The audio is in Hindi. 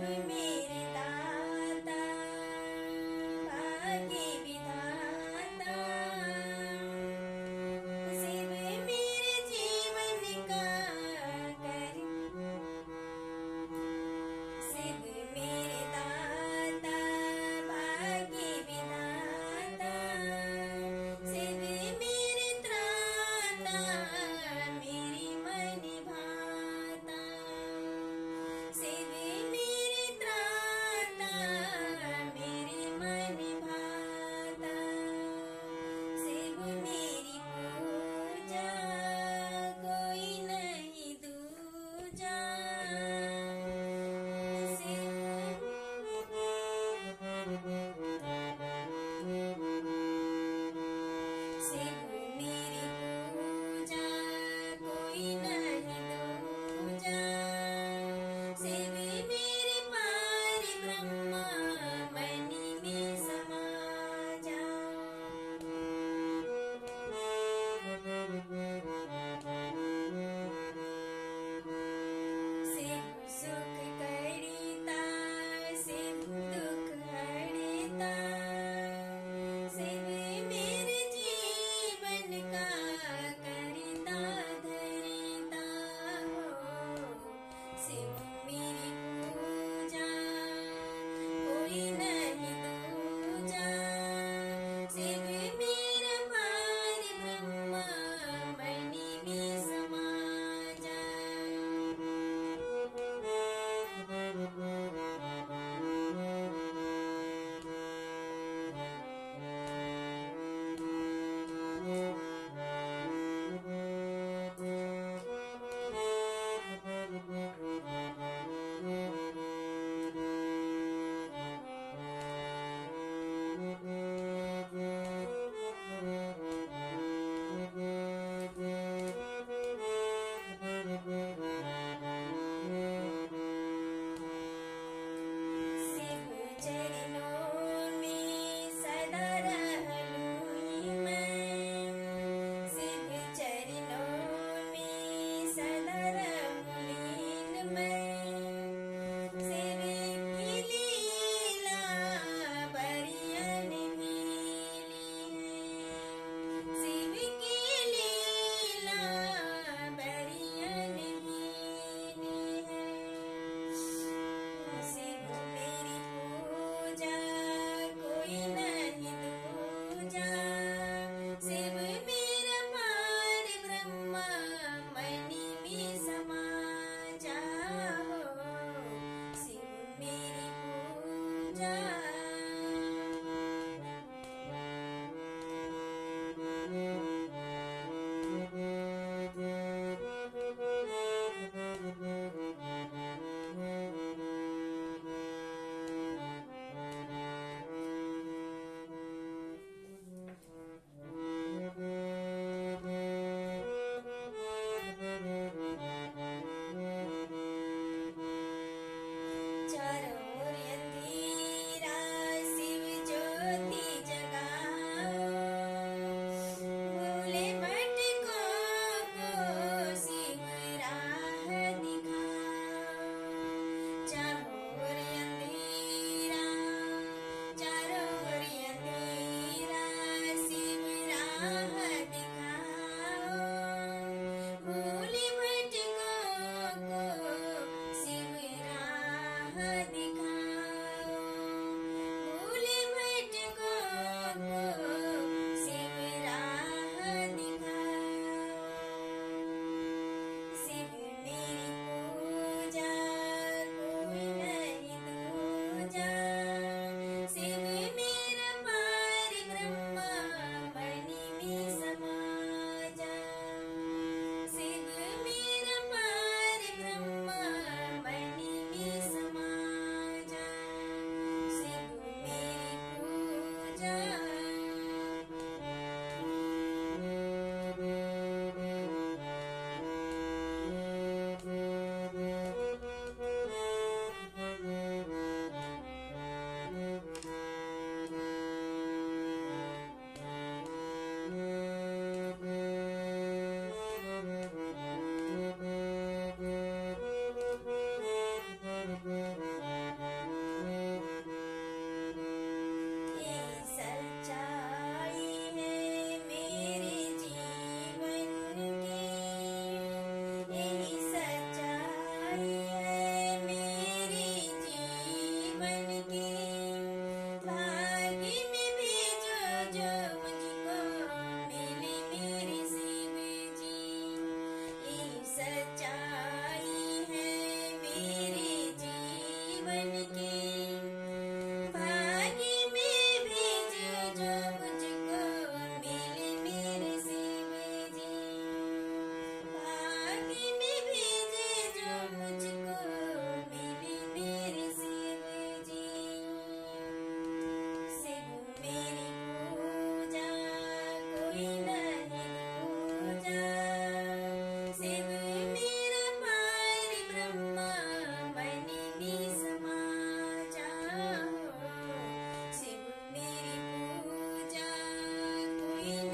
मेरे दाता भाग्य विधाता, शिव मेरे जीवन का कर, शिव मेरे दाता भाग्य विधाता, शिव मेरे त्राता मेरी मन भाता, शिव मेरे त्राता मेरे मन भाता, शिव मेरी पूजा कोई नहीं दूजा, शिव मेरी पूजा कोई नहीं दूजा, शिव मेरे पार ब्रह्मा मणि में समा जा, शिव सुख करिता शिव दुख हरिता, शिव मेरे जीवन का करिता धरिता हो, शिव मेरी पूजा कोई नहीं दूजा, शिव मेरा पार ब्रह्मा मणि में समा जा, शिव चरणों में सदा रहलूँ मैं, शिव चरणों में सदा रहूँ लीन मैं, शिव की लीला बड़ी अनहीली है, शिव की लीला बड़ी अनहीली है, शिव मेरी पूजा कोई नहीं दूजा, शिव मेरा पार ब्रह्मा मणि में समा जा। कोई